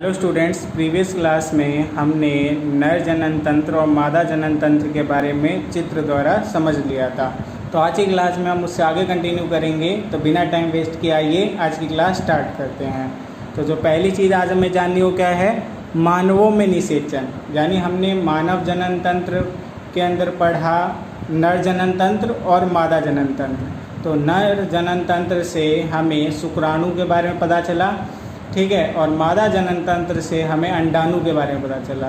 Hello students, previous class में हमने नर जनन तंत्र और मादा जनन तंत्र के बारे में चित्र द्वारा समझ लिया था। तो आज की क्लास में हम उससे आगे कंटिन्यू करेंगे। तो बिना टाइम वेस्ट किए आइए आज की क्लास स्टार्ट करते हैं। तो जो पहली चीज़ आज हमें जाननी हो क्या है, मानवों में निषेचन। यानी हमने मानव जनन तंत्र के अंदर पढ़ा नर जनन तंत्र और मादा जनन तंत्र। तो नर जनन तंत्र से हमें शुक्राणु के बारे में पता चला, ठीक है, और मादा जनन तंत्र से हमें अंडाणु के बारे में पता चला।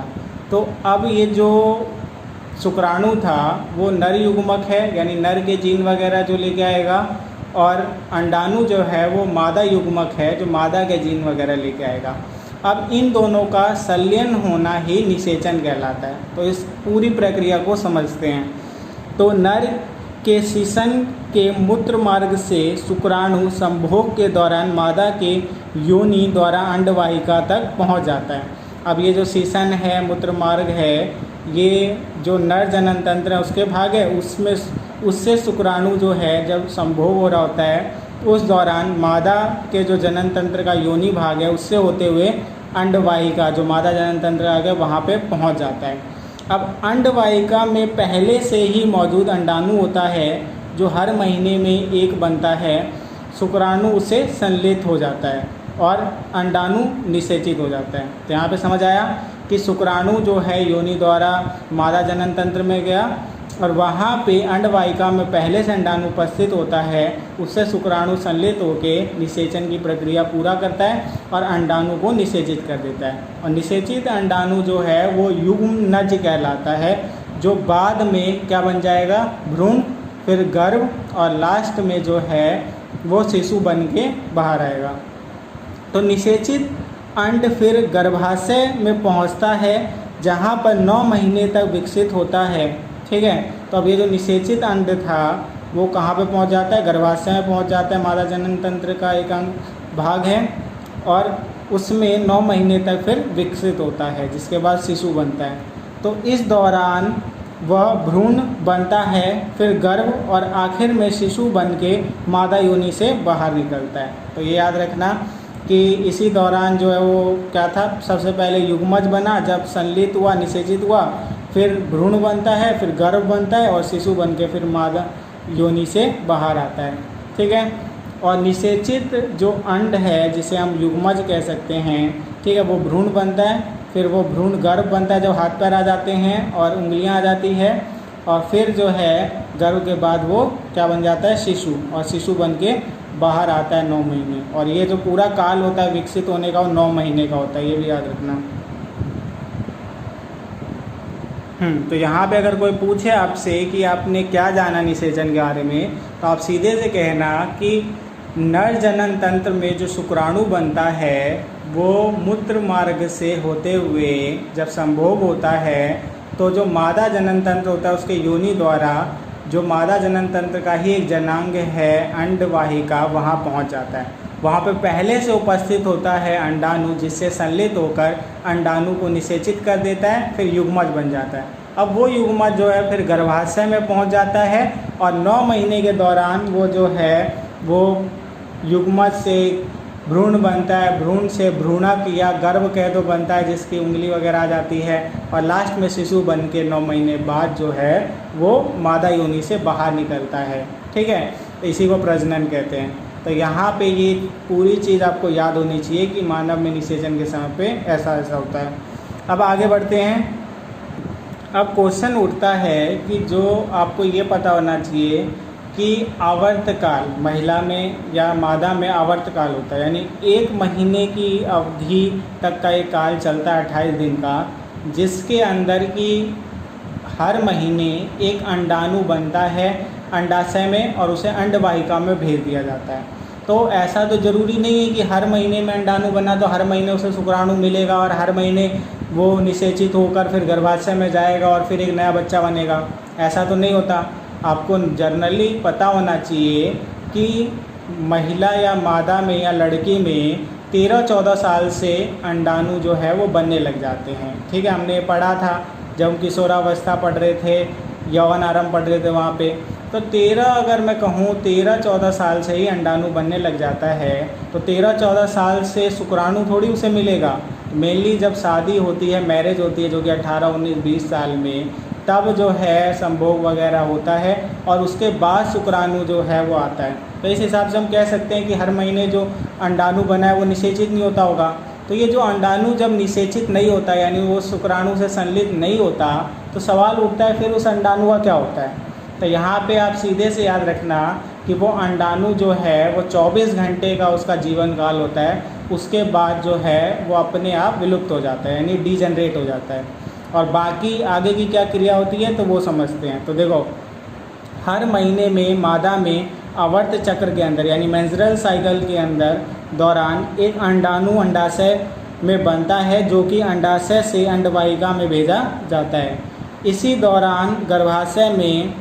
तो अब ये जो शुक्राणु था वो नर युग्मक है, यानी नर के जीन वगैरह जो लेके आएगा, और अंडाणु जो है वो मादा युग्मक है जो मादा के जीन वगैरह लेके आएगा। अब इन दोनों का संलयन होना ही निषेचन कहलाता है। तो इस पूरी प्रक्रिया को समझते हैं। तो नर के शिशन के मूत्र मार्ग से शुक्राणु संभोग के दौरान मादा के योनि द्वारा अंडवाहिका तक पहुंच जाता है। अब ये जो शिशन है, मूत्र मार्ग है, ये जो नर जनन तंत्र है उसके भाग है, उसमें उससे शुक्राणु जो है जब संभोग हो रहा होता है उस दौरान मादा के जो जनन तंत्र का योनि भाग है उससे होते हुए अंडवाहिका जो मादा जनन तंत्र आ गया वहाँ पे पहुँच जाता है। अब अंडवाहिका में पहले से ही मौजूद अंडाणु होता है जो हर महीने में एक बनता है। शुक्राणु उसे संलेत हो जाता है और अंडाणु निषेचित हो जाता है। तो यहाँ पे समझ आया कि शुक्राणु जो है योनि द्वारा मादा जनन तंत्र में गया और वहाँ पे अंडवाहिका में पहले से अंडाणु उपस्थित होता है, उससे शुक्राणु संलेत होकर निषेचन की प्रक्रिया पूरा करता है और अंडाणु को निषेचित कर देता है। और निषेचित अंडाणु जो है वो युग्मनज कहलाता है, जो बाद में क्या बन जाएगा, भ्रूण, फिर गर्भ, और लास्ट में जो है वो शिशु बन के बाहर आएगा। तो निषेचित अंड फिर गर्भाशय में पहुंचता है जहां पर 9 महीने तक विकसित होता है, ठीक है। तो अब ये जो निषेचित अंड था वो कहाँ पे पहुंच जाता है, गर्भाशय में पहुंच जाता है। मादा जनन तंत्र का एक अंग भाग है और उसमें 9 महीने तक फिर विकसित होता है, जिसके बाद शिशु बनता है। तो इस दौरान वह भ्रूण बनता है, फिर गर्भ, और आखिर में शिशु बन के मादा योनि से बाहर निकलता है। तो ये याद रखना कि इसी दौरान जो है वो क्या था, सबसे पहले युग्मज बना, जब संलित हुआ, निषेचित हुआ, फिर भ्रूण बनता है, फिर गर्भ बनता है और शिशु बन के फिर मादा योनि से बाहर आता है, ठीक है। और निषेचित जो अंड है जिसे हम युग्मज कह सकते हैं, ठीक है, वो भ्रूण बनता है, फिर वो भ्रूण गर्भ बनता है जब हाथ पैर आ जाते हैं और उंगलियां आ जाती है, और फिर जो है गर्भ के बाद वो क्या बन जाता है, शिशु, और शिशु बन के बाहर आता है 9 महीने। और ये जो पूरा काल होता है विकसित होने का वो 9 महीने का होता है, ये भी याद रखना। तो यहाँ पे अगर कोई पूछे आपसे कि आपने क्या जाना निषेचन के बारे में, तो आप सीधे से कहना कि नर जनन तंत्र में जो शुक्राणु बनता है वो मूत्र मार्ग से होते हुए जब संभोग होता है तो जो मादा जनन तंत्र होता है उसके योनि द्वारा जो मादा जनन तंत्र का ही एक जनांग है अंडवाहिका, वहाँ पहुँच जाता है। वहाँ पे पहले से उपस्थित होता है अंडाणु, जिससे संलित होकर अंडाणु को निषेचित कर देता है, फिर युग्मज बन जाता है। अब वो युग्मज जो है फिर गर्भाशय में पहुँच जाता है और 9 महीने के दौरान वो जो है वो युग्मज से भ्रूण बनता है, भ्रूण से भ्रूणक या गर्भ कह दो बनता है, जिसकी उंगली वगैरह आ जाती है, और लास्ट में शिशु बन के 9 महीने बाद जो है वो मादा योनि से बाहर निकलता है, ठीक है। तो इसी को प्रजनन कहते हैं। तो यहाँ पे ये पूरी चीज़ आपको याद होनी चाहिए कि मानव में निषेचन के समय पे ऐसा ऐसा होता है। अब आगे बढ़ते हैं। अब क्वेश्चन उठता है कि जो आपको ये पता होना चाहिए कि आवर्तकाल महिला में या मादा में आवर्तकाल होता है, यानी 1 महीने की अवधि तक का एक काल चलता है 28 दिन का, जिसके अंदर की हर महीने एक अंडाणु बनता है अंडाशय में और उसे अंडवाहिका में भेज दिया जाता है। तो ऐसा तो ज़रूरी नहीं है कि हर महीने में अंडाणु बना तो हर महीने उसे शुक्राणु मिलेगा और हर महीने वो निषेचित होकर फिर गर्भाशय में जाएगा और फिर एक नया बच्चा बनेगा, ऐसा तो नहीं होता। आपको जनरली पता होना चाहिए कि महिला या मादा में या लड़की में 13-14 साल से अंडाणु जो है वो बनने लग जाते हैं, ठीक है। हमने पढ़ा था जब हम किशोरावस्था पढ़ रहे थे, यौवन आरंभ पढ़ रहे थे वहाँ पे। तो 13 अगर मैं कहूँ 13-14 साल से ही अंडाणु बनने लग जाता है, तो 13-14 साल से शुक्राणु थोड़ी उसे मिलेगा, मेनली जब शादी होती है, मैरिज होती है जो कि 18, 19, 20 साल में, तब जो है संभोग वगैरह होता है और उसके बाद शुक्राणु जो है वो आता है। तो इस हिसाब से हम कह सकते हैं कि हर महीने जो अंडाणु बना है वो निषेचित नहीं होता होगा। तो ये जो अंडाणु जब निषेचित नहीं होता यानी वो शुक्राणु से संलिप्त नहीं होता, तो सवाल उठता है फिर उस अंडाणु का क्या होता है। तो यहाँ पे आप सीधे से याद रखना कि वो अंडाणु जो है वो 24 घंटे का उसका जीवन काल होता है, उसके बाद जो है वो अपने आप विलुप्त हो जाता है यानी डीजनरेट हो जाता है। और बाकी आगे की क्या क्रिया होती है तो वो समझते हैं। तो देखो, हर महीने में मादा में आवर्त चक्र के अंदर यानी मेंस्ट्रुअल साइकिल के अंदर दौरान एक अंडाणु अंडाशय में बनता है जो कि अंडाशय से अंडवाहिका में भेजा जाता है। इसी दौरान गर्भाशय में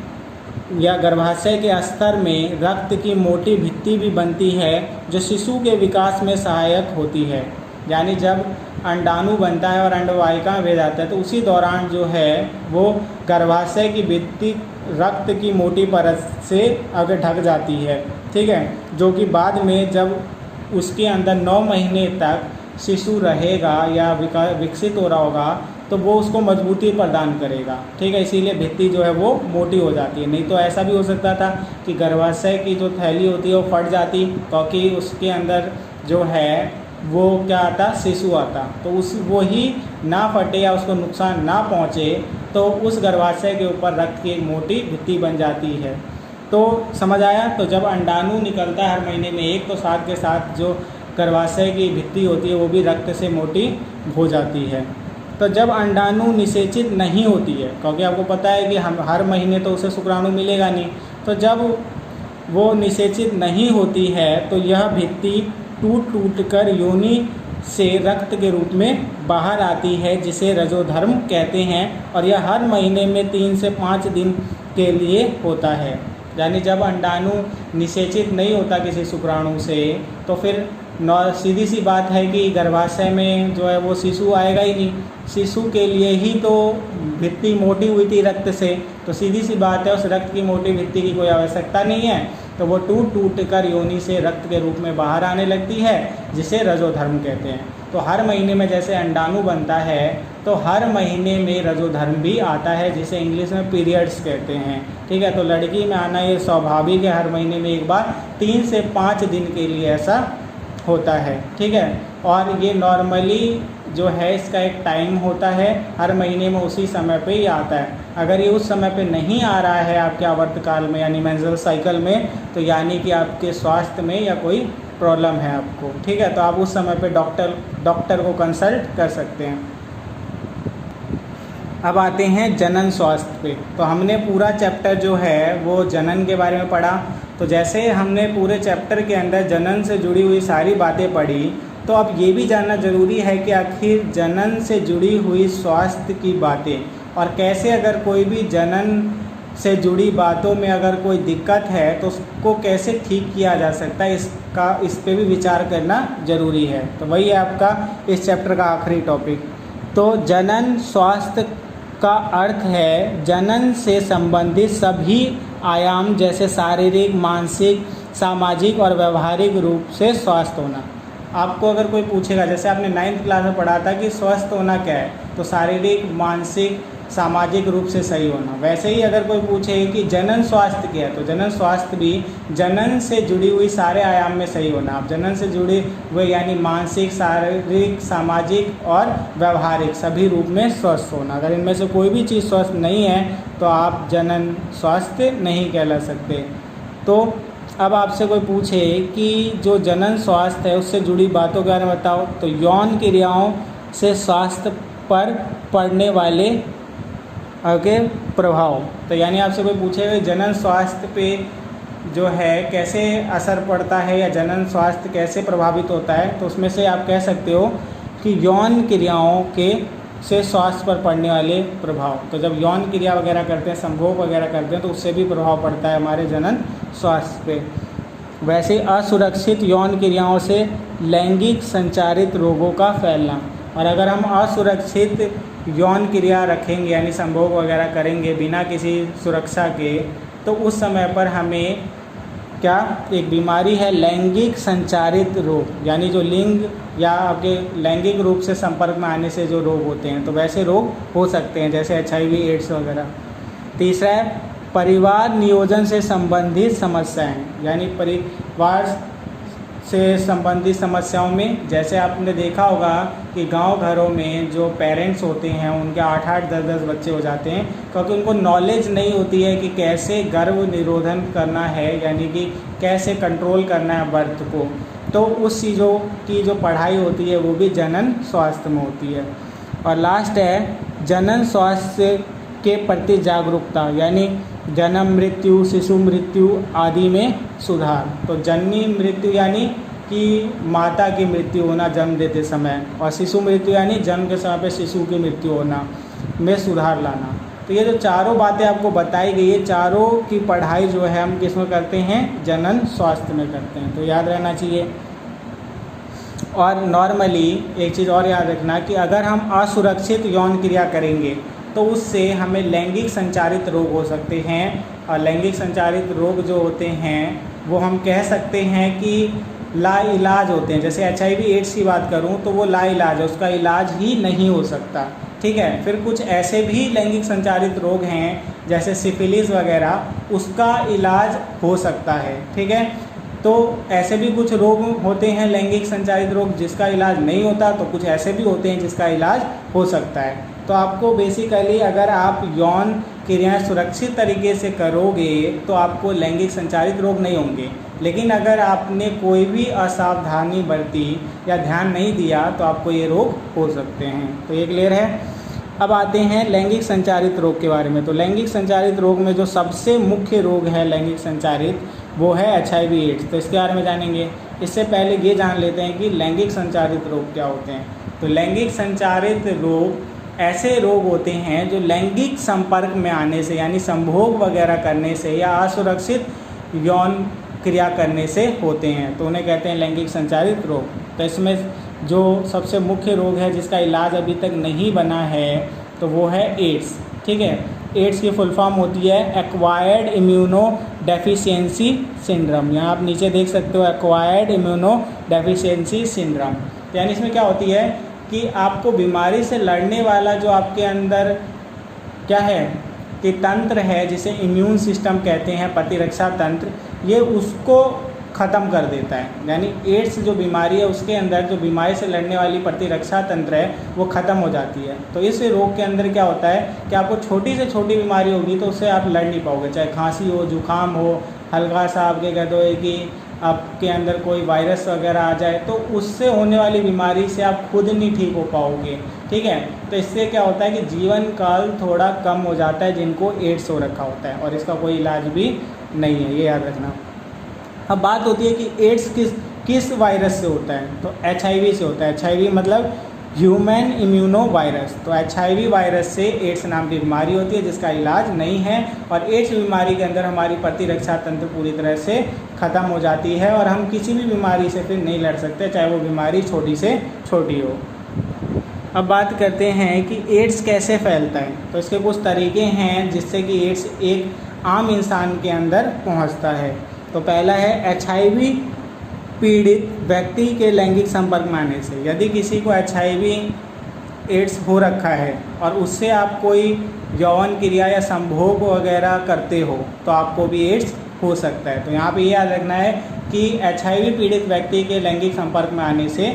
या गर्भाशय के स्तर में रक्त की मोटी भित्ति भी बनती है जो शिशु के विकास में सहायक होती है। यानी जब अंडाणु बनता है और अंडवाहिका में भेजा जाता है तो उसी दौरान जो है वो गर्भाशय की भित्ति रक्त की मोटी परत से आगे ढक जाती है, ठीक है, जो कि बाद में जब उसके अंदर 9 महीने तक शिशु रहेगा या विकसित हो रहा होगा तो वो उसको मजबूती प्रदान करेगा, ठीक है। इसीलिए भित्ति जो है वो मोटी हो जाती है। नहीं तो ऐसा भी हो सकता था कि गर्भाशय की जो थैली होती है वो फट जाती, क्योंकि उसके अंदर जो है वो क्या आता, शिशु आता। तो उस वो ही ना फटे या उसको नुकसान ना पहुँचे तो उस गर्भाशय के ऊपर रक्त की एक मोटी भित्ति बन जाती है। तो समझ आया। तो जब अंडाणु निकलता है हर महीने में एक, तो साथ के साथ जो गर्भाशय की भित्ति होती है वो भी रक्त से मोटी हो जाती है। तो जब अंडाणु निषेचित नहीं होती है, क्योंकि आपको पता है कि हम हर महीने तो उसे शुक्राणु मिलेगा नहीं, तो जब वो निषेचित नहीं होती है तो यह भित्ति टूट कर योनि से रक्त के रूप में बाहर आती है, जिसे रजोधर्म कहते हैं। और यह हर महीने में 3 से 5 दिन के लिए होता है। यानी जब अंडाणु निषेचित नहीं होता किसी शुक्राणु से तो फिर सीधी सी बात है कि गर्भाशय में जो है वो शिशु आएगा ही नहीं। शिशु के लिए ही तो भित्ति मोटी हुई थी रक्त से, तो सीधी सी बात है उस रक्त की मोटी भित्ति की कोई आवश्यकता नहीं है। तो वो टूट कर योनि से रक्त के रूप में बाहर आने लगती है, जिसे रजोधर्म कहते हैं। तो हर महीने में जैसे अंडाणु बनता है तो हर महीने में रजोधर्म भी आता है, जिसे इंग्लिश में पीरियड्स कहते हैं, ठीक है। तो लड़की में आना ये स्वाभाविक है, हर महीने में एक बार 3 से 5 दिन के लिए ऐसा होता है, ठीक है। और ये नॉर्मली जो है इसका एक टाइम होता है, हर महीने में उसी समय पे ही आता है। अगर ये उस समय पे नहीं आ रहा है आपके आवर्तकाल में यानी मेंस्ट्रुअल साइकिल में, तो यानी कि आपके स्वास्थ्य में या कोई प्रॉब्लम है आपको, ठीक है। तो आप उस समय पे डॉक्टर को कंसल्ट कर सकते हैं। अब आते हैं जनन स्वास्थ्य पे। तो हमने पूरा चैप्टर जो है वो जनन के बारे में पढ़ा। तो जैसे हमने पूरे चैप्टर के अंदर जनन से जुड़ी हुई सारी बातें पढ़ी, तो अब ये भी जानना ज़रूरी है कि आखिर जनन से जुड़ी हुई स्वास्थ्य की बातें और कैसे अगर कोई भी जनन से जुड़ी बातों में अगर कोई दिक्कत है तो उसको कैसे ठीक किया जा सकता है, इस पे भी विचार करना ज़रूरी है। तो वही है आपका इस चैप्टर का आखिरी टॉपिक। तो जनन स्वास्थ्य का अर्थ है जनन से संबंधित सभी आयाम जैसे शारीरिक, मानसिक, सामाजिक और व्यवहारिक रूप से स्वस्थ होना। आपको अगर कोई पूछेगा, जैसे आपने 9th क्लास में पढ़ा था कि स्वस्थ होना क्या है, तो शारीरिक, मानसिक, सामाजिक रूप से सही होना। वैसे ही अगर कोई पूछे कि जनन स्वास्थ्य क्या है, तो जनन स्वास्थ्य भी जनन से जुड़ी हुई सारे आयाम में सही होना। आप जनन से जुड़े हुए यानी मानसिक, शारीरिक, सामाजिक और व्यवहारिक सभी रूप में स्वस्थ होना। अगर इनमें से कोई भी चीज़ स्वस्थ नहीं है तो आप जनन स्वास्थ्य नहीं कहला सकते। तो अब आपसे कोई पूछे कि जो जनन स्वास्थ्य है उससे जुड़ी बातों के बारे में बताओ, तो यौन क्रियाओं से स्वास्थ्य पर पड़ने वाले आगे प्रभाव। तो यानी आपसे कोई पूछेगा जनन स्वास्थ्य पे जो है कैसे असर पड़ता है या जनन स्वास्थ्य कैसे प्रभावित होता है, तो उसमें से आप कह सकते हो कि यौन क्रियाओं के से स्वास्थ्य पर पड़ने वाले प्रभाव। तो जब यौन क्रिया वगैरह करते हैं, संभोग वगैरह करते हैं, तो उससे भी प्रभाव पड़ता है हमारे जनन स्वास्थ्य पे। वैसे असुरक्षित यौन क्रियाओं से लैंगिक संचारित रोगों का फैलना। और अगर हम असुरक्षित यौन क्रिया रखेंगे यानी संभोग वगैरह करेंगे बिना किसी सुरक्षा के, तो उस समय पर हमें क्या एक बीमारी है लैंगिक संचारित रोग, यानी जो लिंग या आपके लैंगिक रूप से संपर्क में आने से जो रोग होते हैं, तो वैसे रोग हो सकते हैं जैसे HIV एड्स वगैरह। तीसरा है परिवार नियोजन से संबंधित समस्याएं, यानी परिवार से संबंधित समस्याओं में जैसे आपने देखा होगा कि गांव घरों में जो पेरेंट्स होते हैं उनके 8-8 10-10 बच्चे हो जाते हैं, क्योंकि उनको नॉलेज नहीं होती है कि कैसे गर्भ निरोधन करना है, यानी कि कैसे कंट्रोल करना है बर्थ को। तो उस चीज़ों की जो पढ़ाई होती है वो भी जनन स्वास्थ्य में होती है। और लास्ट है जनन स्वास्थ्य के प्रति जागरूकता, यानी जन्म मृत्यु, शिशु मृत्यु आदि में सुधार। तो जननी मृत्यु यानी कि माता की मृत्यु होना जन्म देते समय, और शिशु मृत्यु यानी जन्म के समय पे शिशु की मृत्यु होना में सुधार लाना। तो ये जो चारों बातें आपको बताई गई है, चारों की पढ़ाई जो है हम किस में करते हैं, जनन स्वास्थ्य में करते हैं, तो याद रहना चाहिए। और नॉर्मली एक चीज़ और याद रखना कि अगर हम असुरक्षित यौन क्रिया करेंगे तो उससे हमें लैंगिक संचारित रोग हो सकते हैं। और लैंगिक संचारित रोग जो होते हैं वो हम कह सकते हैं कि लाइलाज होते हैं। जैसे HIV एड्स की बात करूं तो वो लाइलाज है, उसका इलाज ही नहीं हो सकता, ठीक है। फिर कुछ ऐसे भी लैंगिक संचारित रोग हैं जैसे सिफिलिस वगैरह, उसका इलाज हो सकता है, ठीक है। तो ऐसे भी कुछ रोग होते हैं लैंगिक संचारित रोग जिसका इलाज नहीं होता, तो कुछ ऐसे भी होते हैं जिसका इलाज हो सकता है। तो आपको बेसिकली अगर आप यौन क्रियाएं सुरक्षित तरीके से करोगे तो आपको लैंगिक संचारित रोग नहीं होंगे। लेकिन अगर आपने कोई भी असावधानी बरती या ध्यान नहीं दिया तो आपको ये रोग हो सकते हैं। तो ये क्लियर है। अब आते हैं लैंगिक संचारित रोग के बारे में। तो लैंगिक संचारित रोग में जो सबसे मुख्य रोग है लैंगिक संचारित, वो है HIV एड्स। तो इसके बारे में जानेंगे। इससे पहले ये जान लेते हैं कि लैंगिक संचारित रोग क्या होते हैं। तो लैंगिक संचारित रोग ऐसे रोग होते हैं जो लैंगिक संपर्क में आने से, यानी संभोग वगैरह करने से या असुरक्षित यौन क्रिया करने से होते हैं, तो उन्हें कहते हैं लैंगिक संचारित रोग। तो इसमें जो सबसे मुख्य रोग है जिसका इलाज अभी तक नहीं बना है तो वो है एड्स, ठीक है। एड्स की फुल फॉर्म होती है एक्वायर्ड इम्यूनो डेफिशिएंसी सिंड्रोम। यहाँ आप नीचे देख सकते हो एक्वायर्ड इम्यूनो डेफिशिएंसी सिंड्रोम। यानी इसमें क्या होती है कि आपको बीमारी से लड़ने वाला जो आपके अंदर क्या है कि तंत्र है, जिसे इम्यून सिस्टम कहते हैं, प्रतिरक्षा तंत्र, ये उसको ख़त्म कर देता है। यानी एड्स जो बीमारी है उसके अंदर जो बीमारी से लड़ने वाली प्रतिरक्षा तंत्र है वो ख़त्म हो जाती है। तो इस रोग के अंदर क्या होता है कि आपको छोटी से छोटी बीमारी होगी तो उससे आप लड़ नहीं पाओगे, चाहे खांसी हो, जुकाम हो, हल्का सा आपके कह दो कि आपके अंदर कोई वायरस वगैरह आ जाए तो उससे होने वाली बीमारी से आप खुद नहीं ठीक हो पाओगे, ठीक है। तो इससे क्या होता है कि जीवन काल थोड़ा कम हो जाता है जिनको एड्स हो रखा होता है, और इसका कोई इलाज भी नहीं है, ये याद रखना। अब बात होती है कि एड्स किस वायरस से होता है, तो HIV से होता है। HIV मतलब ह्यूमन इम्यूनो वायरस। तो HIV वायरस से एड्स नाम की बीमारी होती है जिसका इलाज नहीं है, और एड्स बीमारी के अंदर हमारी प्रतिरक्षा तंत्र पूरी तरह से ख़त्म हो जाती है और हम किसी भी बीमारी से फिर नहीं लड़ सकते, चाहे वो बीमारी छोटी से छोटी हो। अब बात करते हैं कि एड्स कैसे फैलता है। तो इसके कुछ तरीके हैं जिससे कि एड्स एक आम इंसान के अंदर पहुंचता है। तो पहला है HIV पीड़ित व्यक्ति के लैंगिक संपर्क में आने से। यदि किसी को HIV एड्स हो रखा है और उससे आप कोई यौन क्रिया या संभोग वगैरह करते हो तो आपको भी एड्स हो सकता है। तो यहाँ पे ये याद रखना है कि HIV पीड़ित व्यक्ति के लैंगिक संपर्क में आने से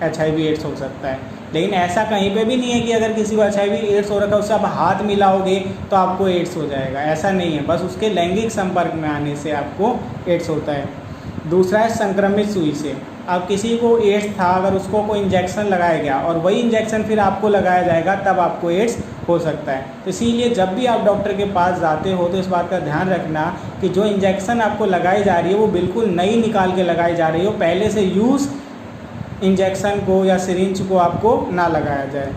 HIV एड्स हो सकता है। लेकिन ऐसा कहीं पे भी नहीं है कि अगर किसी को HIV एड्स हो रखा है उससे आप हाथ मिलाओगे तो आपको एड्स हो जाएगा, ऐसा नहीं है। बस उसके लैंगिक संपर्क में आने से आपको एड्स होता है। दूसरा है संक्रमित सुई से। अब किसी को एड्स था, अगर उसको कोई इंजेक्शन लगाया गया और वही इंजेक्शन फिर आपको लगाया जाएगा तब आपको एड्स हो सकता है। तो इसीलिए जब भी आप डॉक्टर के पास जाते हो तो इस बात का ध्यान रखना कि जो इंजेक्शन आपको लगाई जा रही है वो बिल्कुल नई निकाल के लगाई जा रही हो, पहले से यूज़ इंजेक्शन को या सिरिंज को आपको ना लगाया जाए।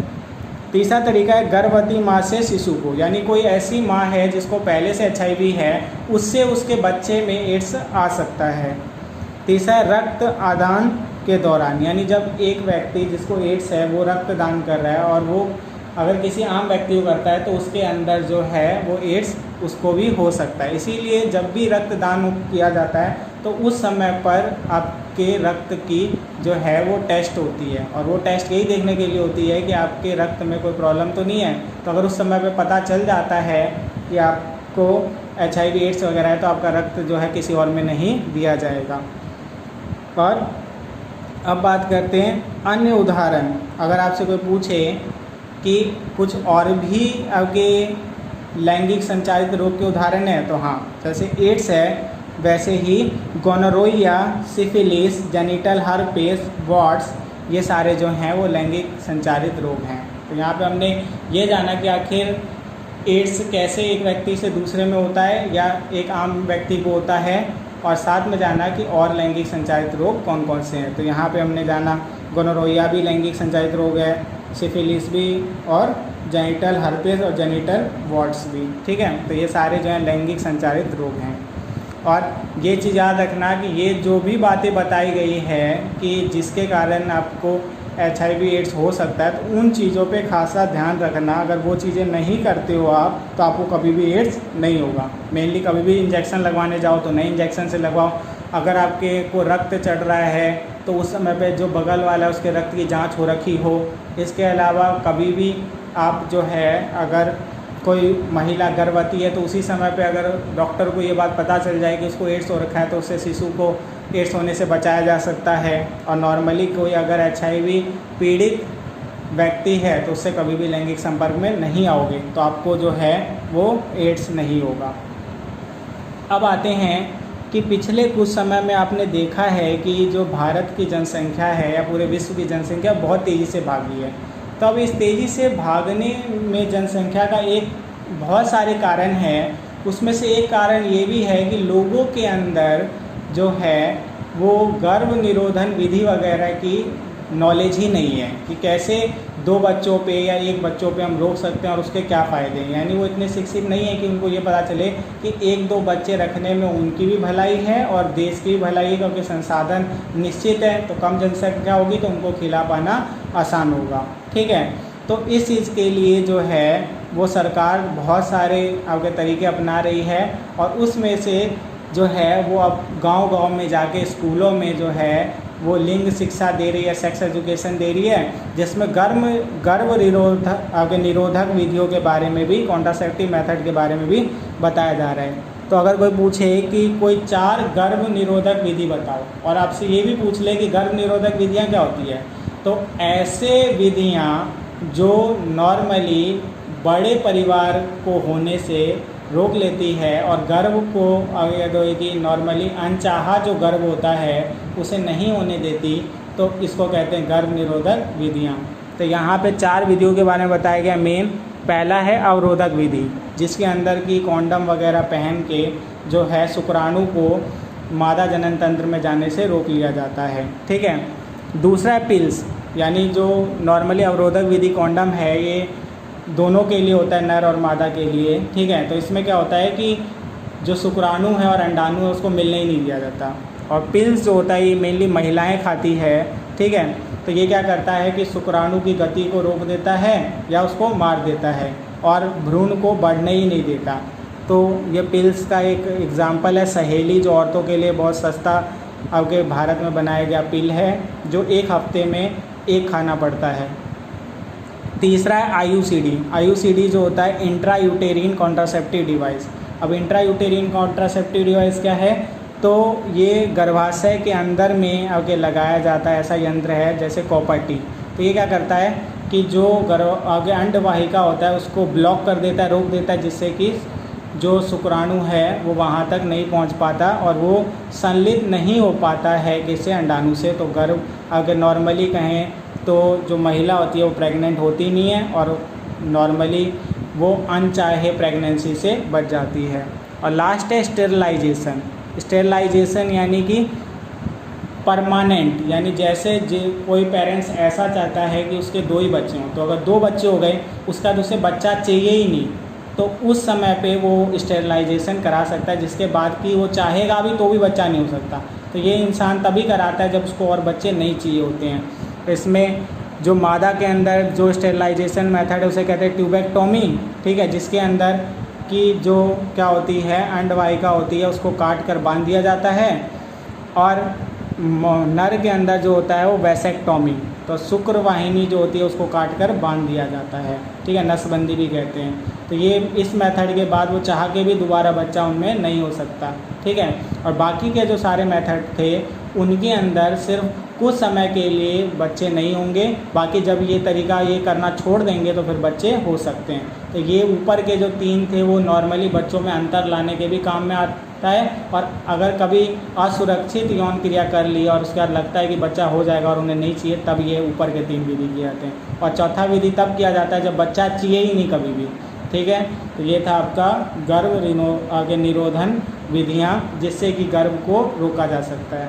तीसरा तरीका है गर्भवती माँ से शिशु को, यानी कोई ऐसी माँ है जिसको पहले से HIV है, उससे उसके बच्चे में एड्स आ सकता है। तीसरा है रक्त आदान के दौरान, यानी जब एक व्यक्ति जिसको एड्स है वो रक्तदान कर रहा है और वो अगर किसी आम व्यक्ति को करता है तो उसके अंदर जो है वो एड्स उसको भी हो सकता है। इसीलिए जब भी रक्तदान किया जाता है तो उस समय पर आपके रक्त की जो है वो टेस्ट होती है, और वो टेस्ट यही देखने के लिए होती है कि आपके रक्त में कोई प्रॉब्लम तो नहीं है। तो अगर उस समय पे पता चल जाता है कि आपको HIV एड्स वगैरह है तो आपका रक्त जो है किसी और में नहीं दिया जाएगा। और अब बात करते हैं अन्य उदाहरण। अगर आपसे कोई पूछे कि कुछ और भी आपके लैंगिक संचारित रोग के उदाहरण है तो हाँ, जैसे एड्स है, वैसे ही गोनोरोइया, सिफिलिस, जेनिटल हर्पेस, वॉट्स, ये सारे जो हैं वो लैंगिक संचारित रोग हैं। तो यहाँ पे हमने ये जाना कि आखिर एड्स कैसे एक व्यक्ति से दूसरे में होता है या एक आम व्यक्ति को होता है, और साथ में जाना कि और लैंगिक संचारित रोग कौन कौन से हैं। तो यहाँ पे हमने जाना गोनोरोइया भी लैंगिक संचारित रोग है, सिफिलिस भी, और जेनिटल हर्पेस और जेनिटल वॉट्स भी। ठीक है, तो ये सारे जो हैं लैंगिक संचारित रोग हैं। और ये चीज़ याद रखना कि ये जो भी बातें बताई गई है कि जिसके कारण आपको HIV एड्स हो सकता है, तो उन चीज़ों पे खासा ध्यान रखना। अगर वो चीज़ें नहीं करते हो आप तो आपको कभी भी एड्स नहीं होगा। मेनली कभी भी इंजेक्शन लगवाने जाओ तो नए इंजेक्शन से लगवाओ। अगर आपके को रक्त चढ़ रहा है तो उस समय पे जो बगल वाला है उसके रक्त की जांच हो रखी हो। इसके अलावा कभी भी आप जो है अगर कोई महिला गर्भवती है तो उसी समय पे अगर डॉक्टर को ये बात पता चल जाए कि उसको एड्स हो रखा है तो उससे शिशु को एड्स होने से बचाया जा सकता है। और नॉर्मली कोई अगर HIV पीड़ित व्यक्ति है तो उससे कभी भी लैंगिक संपर्क में नहीं आओगे तो आपको जो है वो एड्स नहीं होगा। अब आते हैं कि पिछले कुछ समय में आपने देखा है कि जो भारत की जनसंख्या है या पूरे विश्व की जनसंख्या बहुत तेज़ी से भागी है। तो अब इस तेज़ी से भागने में जनसंख्या का एक बहुत सारे कारण हैं। उसमें से एक कारण ये भी है कि लोगों के अंदर जो है वो गर्भ निरोधन विधि वगैरह की नॉलेज ही नहीं है कि कैसे 2 बच्चों पे या 1 बच्चों पे हम रोक सकते हैं और उसके क्या फ़ायदे हैं। यानी वो इतने शिक्षित नहीं है कि उनको ये पता चले कि 1-2 बच्चे रखने में उनकी भी भलाई है और देश की भी भलाई है, क्योंकि संसाधन निश्चित है। तो कम जनसंख्या होगी तो उनको खिला पाना आसान होगा। ठीक है, तो इस चीज़ के लिए जो है वो सरकार बहुत सारे आपके तरीके अपना रही है, और उसमें से जो है वो अब गांव-गांव में जाके स्कूलों में जो है वो लिंग शिक्षा दे रही है, सेक्स एजुकेशन दे रही है, जिसमें गर्भ निरोधक विधियों के बारे में भी, कॉन्ट्रासेप्टिव मेथड के बारे में भी बताया जा रहा है। तो अगर कोई पूछे कि कोई 4 गर्भ निरोधक विधि बताओ और आपसे ये भी पूछ ले कि गर्भ निरोधक विधियाँ क्या होती है, तो ऐसे विधियाँ जो नॉर्मली बड़े परिवार को होने से रोक लेती है और गर्भ को अगर कि नॉर्मली अनचाहा जो गर्भ होता है उसे नहीं होने देती, तो इसको कहते हैं गर्भ निरोधक विधियाँ। तो यहाँ पे 4 विधियों के बारे में बताया गया। मेन पहला है अवरोधक विधि, जिसके अंदर की कॉन्डम वगैरह पहन के जो है शुक्राणु को मादा जनन तंत्र में जाने से रोक लिया जाता है। ठीक है, दूसरा है पिल्स, यानी जो नॉर्मली अवरोधक विधि कॉन्डम है ये दोनों के लिए होता है, नर और मादा के लिए। ठीक है, तो इसमें क्या होता है कि जो शुक्राणु है और अंडाणु है उसको मिलने ही नहीं दिया जाता। और पिल्स जो होता है ये मेनली महिलाएं खाती है। ठीक है, तो ये क्या करता है कि शुक्राणु की गति को रोक देता है या उसको मार देता है और भ्रूण को बढ़ने ही नहीं देता। तो ये पिल्स का एक एग्जाम्पल है सहेली, जो औरतों के लिए बहुत सस्ता आपके भारत में बनाया गया पिल है, जो 1 हफ्ते में 1 खाना पड़ता है। तीसरा है IUCD जो होता है इंट्रा यूटेरिन कॉन्ट्रासेप्टिव डिवाइस। अब इंट्रा यूटेरिन कॉन्ट्रासेप्टिव डिवाइस क्या है, तो ये गर्भाशय के अंदर में आगे लगाया जाता है ऐसा यंत्र है, जैसे कॉपर टी। तो ये क्या करता है कि जो आगे अंडवाहिका होता है उसको ब्लॉक कर देता है, रोक देता है, जिससे कि जो शुक्राणु है वो वहाँ तक नहीं पहुँच पाता और वो संलित नहीं हो पाता है किसी अंडाणु से। तो गर्भ अगर नॉर्मली कहें तो जो महिला होती है वो प्रेग्नेंट होती नहीं है और नॉर्मली वो अनचाहे प्रेगनेंसी से बच जाती है। और लास्ट है स्टेरिलाइजेशन यानी कि परमानेंट, यानी जैसे कोई पेरेंट्स ऐसा चाहता है कि उसके 2 ही बच्चे हों, तो अगर 2 बच्चे हो गए उसका तो उसे बच्चा चाहिए ही नहीं, तो उस समय पे वो स्टेरिलाइजेशन करा सकता है, जिसके बाद कि वो चाहेगा भी तो भी बच्चा नहीं हो सकता। तो ये इंसान तभी कराता है जब उसको और बच्चे नहीं चाहिए होते हैं। इसमें जो मादा के अंदर जो स्टेरिलाइजेशन मेथड है उसे कहते हैं ट्यूबेक्टोमी। ठीक है, जिसके अंदर की जो क्या होती है अंडवाहिका होती है उसको काट कर बांध दिया जाता है, और नर के अंदर जो होता है वो वैसेक्टोमी, तो शुक्र वाहिनी जो होती है उसको काट कर बांध दिया जाता है, ठीक है, नसबंदी भी कहते हैं। तो ये इस मेथड के बाद वो चाह के भी दोबारा बच्चा उनमें नहीं हो सकता, ठीक है। और बाकी के जो सारे मेथड थे उनके अंदर सिर्फ कुछ समय के लिए बच्चे नहीं होंगे, बाकी जब ये तरीका ये करना छोड़ देंगे तो फिर बच्चे हो सकते हैं। तो ये ऊपर के जो 3 थे वो नॉर्मली बच्चों में अंतर लाने के भी काम में आता है, और अगर कभी असुरक्षित यौन क्रिया कर ली और उसके बाद लगता है कि बच्चा हो जाएगा और उन्हें नहीं चाहिए, तब ये ऊपर के 3 विधि किए जाते हैं। और चौथा विधि तब किया जाता है जब बच्चा चाहिए ही नहीं कभी भी, ठीक है। तो ये था आपका गर्भ निरोधन विधियाँ जिससे कि गर्भ को रोका जा सकता है।